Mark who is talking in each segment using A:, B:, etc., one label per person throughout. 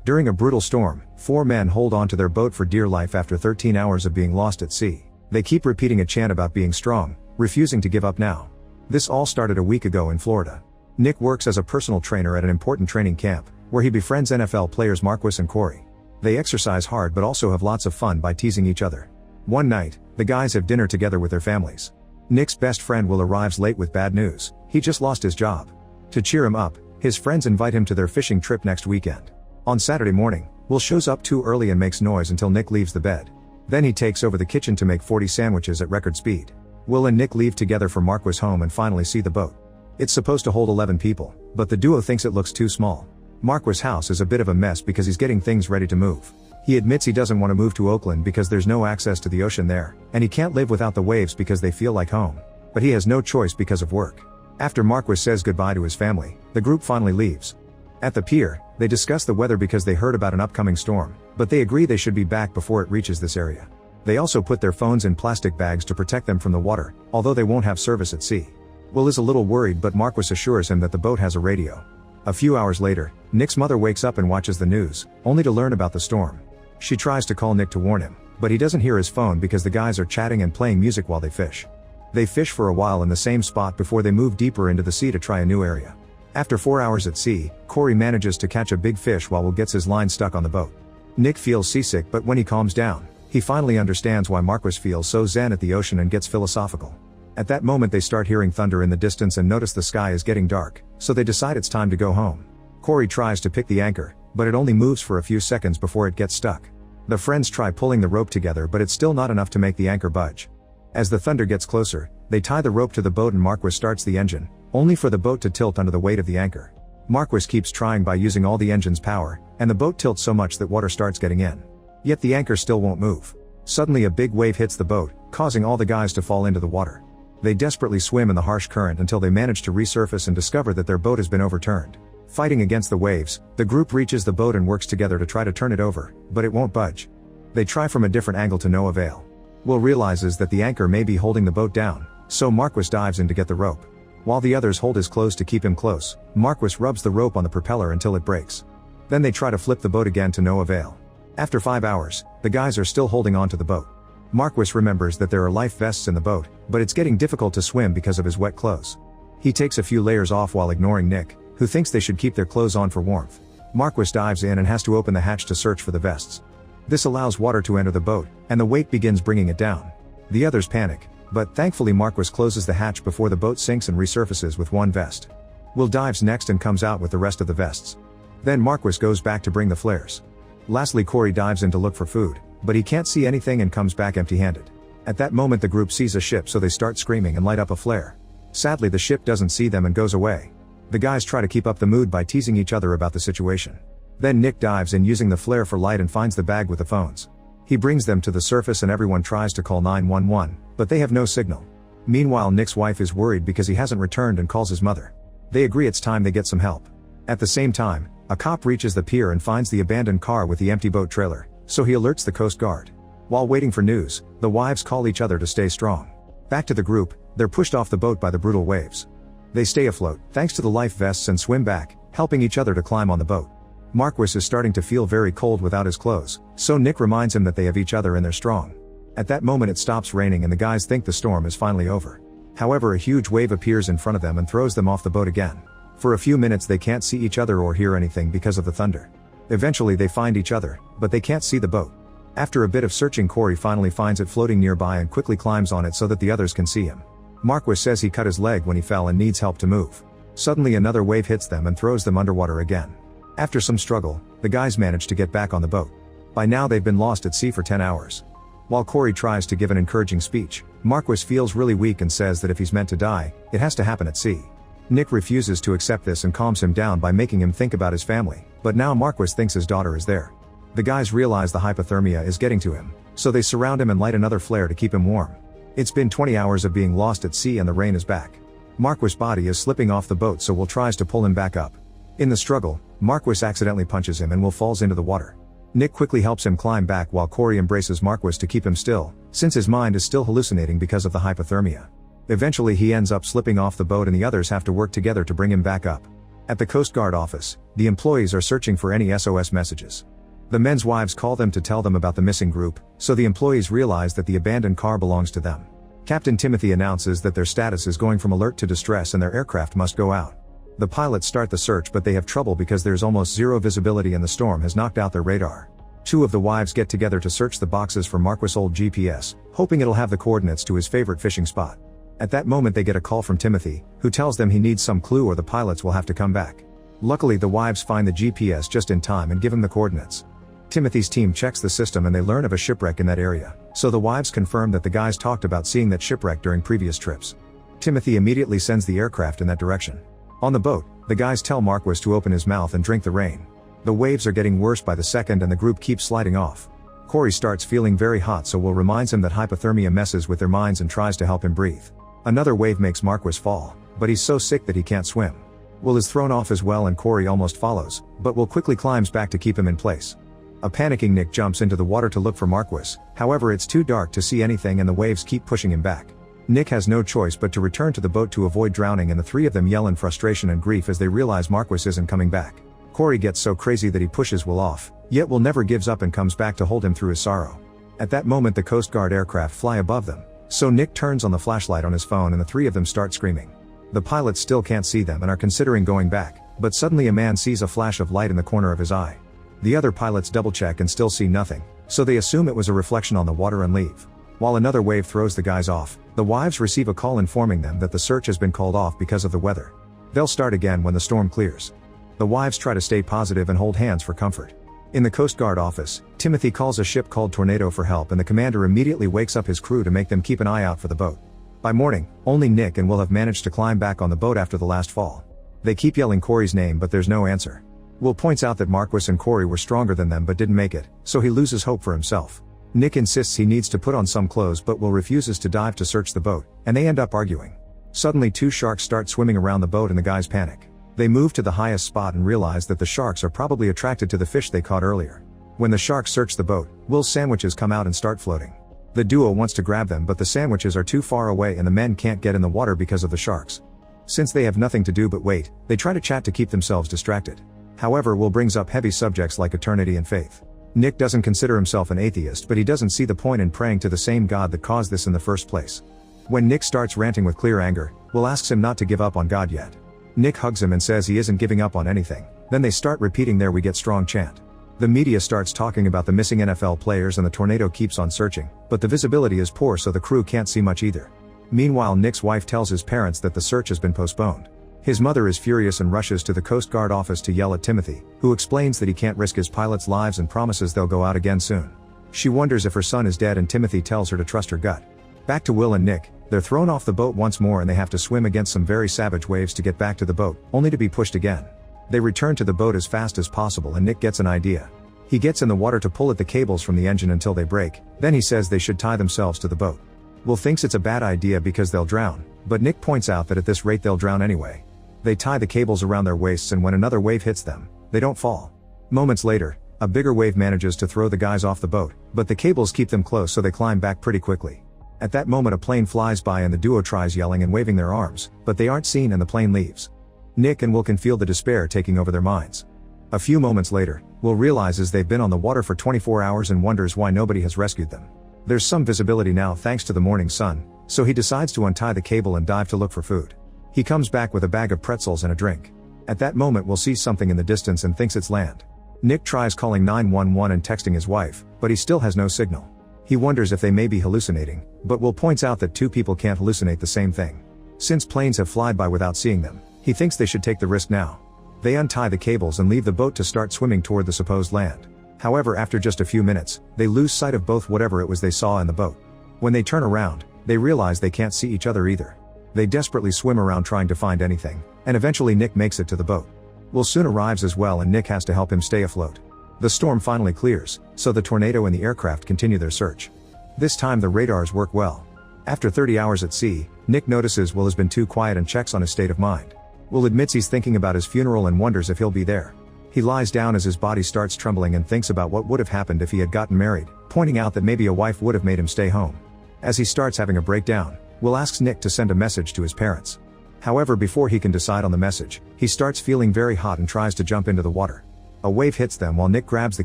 A: During a brutal storm, 4 men hold on to their boat for dear life after 13 hours of being lost at sea. They keep repeating a chant about being strong, refusing to give up now. This all started a week ago in Florida. Nick works as a personal trainer at an important training camp, where he befriends NFL players Marquis and Corey. They exercise hard but also have lots of fun by teasing each other. One night, the guys have dinner together with their families. Nick's best friend Will arrives late with bad news: he just lost his job. To cheer him up, his friends invite him to their fishing trip next weekend. On Saturday morning, Will shows up too early and makes noise until Nick leaves the bed. Then he takes over the kitchen to make 40 sandwiches at record speed. Will and Nick leave together for Marquis' home and finally see the boat. It's supposed to hold 11 people, but the duo thinks it looks too small. Marquis' house is a bit of a mess because he's getting things ready to move. He admits he doesn't want to move to Oakland because there's no access to the ocean there, and he can't live without the waves because they feel like home. But he has no choice because of work. After Marquis says goodbye to his family, the group finally leaves. At the pier, they discuss the weather because they heard about an upcoming storm, but they agree they should be back before it reaches this area. They also put their phones in plastic bags to protect them from the water, although they won't have service at sea. Will is a little worried, but Marquis assures him that the boat has a radio. A few hours later, Nick's mother wakes up and watches the news, only to learn about the storm. She tries to call Nick to warn him, but he doesn't hear his phone because the guys are chatting and playing music while they fish. They fish for a while in the same spot before they move deeper into the sea to try a new area. After 4 hours at sea, Corey manages to catch a big fish while Will gets his line stuck on the boat. Nick feels seasick, but when he calms down, he finally understands why Marquis feels so zen at the ocean and gets philosophical. At that moment they start hearing thunder in the distance and notice the sky is getting dark, so they decide it's time to go home. Corey tries to pick the anchor, but it only moves for a few seconds before it gets stuck. The friends try pulling the rope together, but it's still not enough to make the anchor budge. As the thunder gets closer, they tie the rope to the boat and Marquis starts the engine, only for the boat to tilt under the weight of the anchor. Marquis keeps trying by using all the engine's power, and the boat tilts so much that water starts getting in. Yet the anchor still won't move. Suddenly a big wave hits the boat, causing all the guys to fall into the water. They desperately swim in the harsh current until they manage to resurface and discover that their boat has been overturned. Fighting against the waves, the group reaches the boat and works together to try to turn it over, but it won't budge. They try from a different angle to no avail. Will realizes that the anchor may be holding the boat down, so Marquis dives in to get the rope. While the others hold his clothes to keep him close, Marquis rubs the rope on the propeller until it breaks. Then they try to flip the boat again to no avail. After 5 hours, the guys are still holding on to the boat. Marquis remembers that there are life vests in the boat, but it's getting difficult to swim because of his wet clothes. He takes a few layers off while ignoring Nick, who thinks they should keep their clothes on for warmth. Marquis dives in and has to open the hatch to search for the vests. This allows water to enter the boat, and the weight begins bringing it down. The others panic, but thankfully Marquis closes the hatch before the boat sinks and resurfaces with one vest. Will dives next and comes out with the rest of the vests. Then Marquis goes back to bring the flares. Lastly Corey dives in to look for food, but he can't see anything and comes back empty-handed. At that moment the group sees a ship, so they start screaming and light up a flare. Sadly the ship doesn't see them and goes away. The guys try to keep up the mood by teasing each other about the situation. Then Nick dives in using the flare for light and finds the bag with the phones. He brings them to the surface and everyone tries to call 911, but they have no signal. Meanwhile Nick's wife is worried because he hasn't returned and calls his mother. They agree it's time they get some help. At the same time, a cop reaches the pier and finds the abandoned car with the empty boat trailer, so he alerts the Coast Guard. While waiting for news, the wives call each other to stay strong. Back to the group, they're pushed off the boat by the brutal waves. They stay afloat, thanks to the life vests, and swim back, helping each other to climb on the boat. Marquis is starting to feel very cold without his clothes, so Nick reminds him that they have each other and they're strong. At that moment it stops raining and the guys think the storm is finally over. However, a huge wave appears in front of them and throws them off the boat again. For a few minutes they can't see each other or hear anything because of the thunder. Eventually they find each other, but they can't see the boat. After a bit of searching, Corey finally finds it floating nearby and quickly climbs on it so that the others can see him. Marquis says he cut his leg when he fell and needs help to move. Suddenly another wave hits them and throws them underwater again. After some struggle, the guys manage to get back on the boat. By now they've been lost at sea for 10 hours. While Corey tries to give an encouraging speech, Marquis feels really weak and says that if he's meant to die, it has to happen at sea. Nick refuses to accept this and calms him down by making him think about his family, but now Marquis thinks his daughter is there. The guys realize the hypothermia is getting to him, so they surround him and light another flare to keep him warm. It's been 20 hours of being lost at sea and the rain is back. Marquis' body is slipping off the boat, so Will tries to pull him back up. In the struggle, Marquis accidentally punches him and Will falls into the water. Nick quickly helps him climb back while Corey embraces Marquis to keep him still, since his mind is still hallucinating because of the hypothermia. Eventually he ends up slipping off the boat and the others have to work together to bring him back up. At the Coast Guard office, the employees are searching for any SOS messages. The men's wives call them to tell them about the missing group, so the employees realize that the abandoned car belongs to them. Captain Timothy announces that their status is going from alert to distress and their aircraft must go out. The pilots start the search, but they have trouble because there's almost zero visibility and the storm has knocked out their radar. Two of the wives get together to search the boxes for Marquis' old GPS, hoping it'll have the coordinates to his favorite fishing spot. At that moment they get a call from Timothy, who tells them he needs some clue or the pilots will have to come back. Luckily the wives find the GPS just in time and give him the coordinates. Timothy's team checks the system and they learn of a shipwreck in that area, so the wives confirm that the guys talked about seeing that shipwreck during previous trips. Timothy immediately sends the aircraft in that direction. On the boat, the guys tell Marquis to open his mouth and drink the rain. The waves are getting worse by the second and the group keeps sliding off. Corey starts feeling very hot, so Will reminds him that hypothermia messes with their minds and tries to help him breathe. Another wave makes Marquis fall, but he's so sick that he can't swim. Will is thrown off as well and Corey almost follows, but Will quickly climbs back to keep him in place. A panicking Nick jumps into the water to look for Marquis, however it's too dark to see anything and the waves keep pushing him back. Nick has no choice but to return to the boat to avoid drowning, and the three of them yell in frustration and grief as they realize Marquis isn't coming back. Corey gets so crazy that he pushes Will off, yet Will never gives up and comes back to hold him through his sorrow. At that moment the Coast Guard aircraft fly above them, so Nick turns on the flashlight on his phone and the three of them start screaming. The pilots still can't see them and are considering going back, but suddenly a man sees a flash of light in the corner of his eye. The other pilots double check and still see nothing, so they assume it was a reflection on the water and leave. While another wave throws the guys off, the wives receive a call informing them that the search has been called off because of the weather. They'll start again when the storm clears. The wives try to stay positive and hold hands for comfort. In the Coast Guard office, Timothy calls a ship called Tornado for help and the commander immediately wakes up his crew to make them keep an eye out for the boat. By morning, only Nick and Will have managed to climb back on the boat after the last fall. They keep yelling Corey's name but there's no answer. Will points out that Marquis and Corey were stronger than them but didn't make it, so he loses hope for himself. Nick insists he needs to put on some clothes but Will refuses to dive to search the boat, and they end up arguing. Suddenly two sharks start swimming around the boat and the guys panic. They move to the highest spot and realize that the sharks are probably attracted to the fish they caught earlier. When the sharks search the boat, Will's sandwiches come out and start floating. The duo wants to grab them but the sandwiches are too far away and the men can't get in the water because of the sharks. Since they have nothing to do but wait, they try to chat to keep themselves distracted. However, Will brings up heavy subjects like eternity and faith. Nick doesn't consider himself an atheist but he doesn't see the point in praying to the same God that caused this in the first place. When Nick starts ranting with clear anger, Will asks him not to give up on God yet. Nick hugs him and says he isn't giving up on anything, then they start repeating their "We Get Strong" chant. The media starts talking about the missing NFL players and the tornado keeps on searching, but the visibility is poor so the crew can't see much either. Meanwhile, Nick's wife tells his parents that the search has been postponed. His mother is furious and rushes to the Coast Guard office to yell at Timothy, who explains that he can't risk his pilots' lives and promises they'll go out again soon. She wonders if her son is dead and Timothy tells her to trust her gut. Back to Will and Nick, they're thrown off the boat once more and they have to swim against some very savage waves to get back to the boat, only to be pushed again. They return to the boat as fast as possible and Nick gets an idea. He gets in the water to pull at the cables from the engine until they break, then he says they should tie themselves to the boat. Will thinks it's a bad idea because they'll drown, but Nick points out that at this rate they'll drown anyway. They tie the cables around their waists and when another wave hits them, they don't fall. Moments later, a bigger wave manages to throw the guys off the boat, but the cables keep them close so they climb back pretty quickly. At that moment a plane flies by and the duo tries yelling and waving their arms, but they aren't seen and the plane leaves. Nick and Will can feel the despair taking over their minds. A few moments later, Will realizes they've been on the water for 24 hours and wonders why nobody has rescued them. There's some visibility now thanks to the morning sun, so he decides to untie the cable and dive to look for food. He comes back with a bag of pretzels and a drink. At that moment Will sees something in the distance and thinks it's land. Nick tries calling 911 and texting his wife, but he still has no signal. He wonders if they may be hallucinating, but Will points out that two people can't hallucinate the same thing. Since planes have flown by without seeing them, he thinks they should take the risk now. They untie the cables and leave the boat to start swimming toward the supposed land. However, after just a few minutes, they lose sight of both whatever it was they saw in the boat. When they turn around, they realize they can't see each other either. They desperately swim around trying to find anything, and eventually Nick makes it to the boat. Will soon arrives as well and Nick has to help him stay afloat. The storm finally clears, so the tornado and the aircraft continue their search. This time the radars work well. After 30 hours at sea, Nick notices Will has been too quiet and checks on his state of mind. Will admits he's thinking about his funeral and wonders if he'll be there. He lies down as his body starts trembling and thinks about what would have happened if he had gotten married, pointing out that maybe a wife would have made him stay home. As he starts having a breakdown, Will asks Nick to send a message to his parents. However, before he can decide on the message, He starts feeling very hot and tries to jump into the water. A wave hits them while Nick grabs the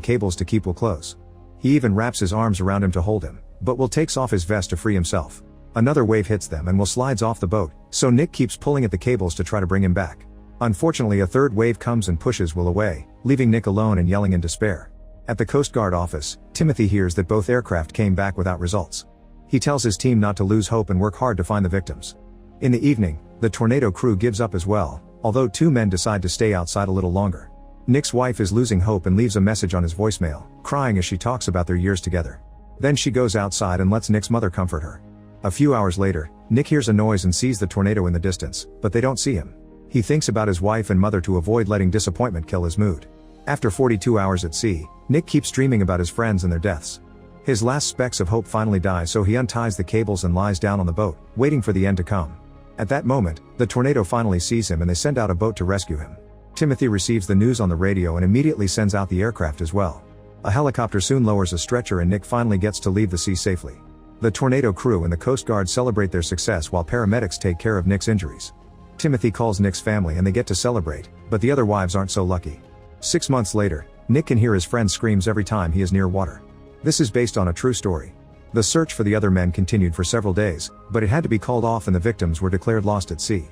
A: cables to keep Will close. He even wraps his arms around him to hold him, but Will takes off his vest to free himself. Another wave hits them and Will slides off the boat, so Nick keeps pulling at the cables to try to bring him back. Unfortunately, a third wave comes and pushes Will away, leaving Nick alone and yelling in despair. At the Coast Guard office, Timothy hears that both aircraft came back without results. He tells his team not to lose hope and work hard to find the victims. In the evening, the tornado crew gives up as well, although two men decide to stay outside a little longer. Nick's wife is losing hope and leaves a message on his voicemail, crying as she talks about their years together. Then she goes outside and lets Nick's mother comfort her. A few hours later, Nick hears a noise and sees the tornado in the distance, but they don't see him. He thinks about his wife and mother to avoid letting disappointment kill his mood. After 42 hours at sea, Nick keeps dreaming about his friends and their deaths. His last specks of hope finally die, so he unties the cables and lies down on the boat, waiting for the end to come. At that moment, the tornado finally sees him and they send out a boat to rescue him. Timothy receives the news on the radio and immediately sends out the aircraft as well. A helicopter soon lowers a stretcher and Nick finally gets to leave the sea safely. The tornado crew and the Coast Guard celebrate their success while paramedics take care of Nick's injuries. Timothy calls Nick's family and they get to celebrate, but the other wives aren't so lucky. 6 months later, Nick can hear his friend screams every time he is near water. This is based on a true story. The search for the other men continued for several days, but it had to be called off and the victims were declared lost at sea.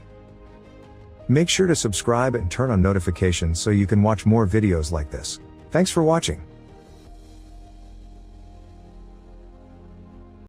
A: Make sure to subscribe and turn on notifications so you can watch more videos like this. Thanks for watching.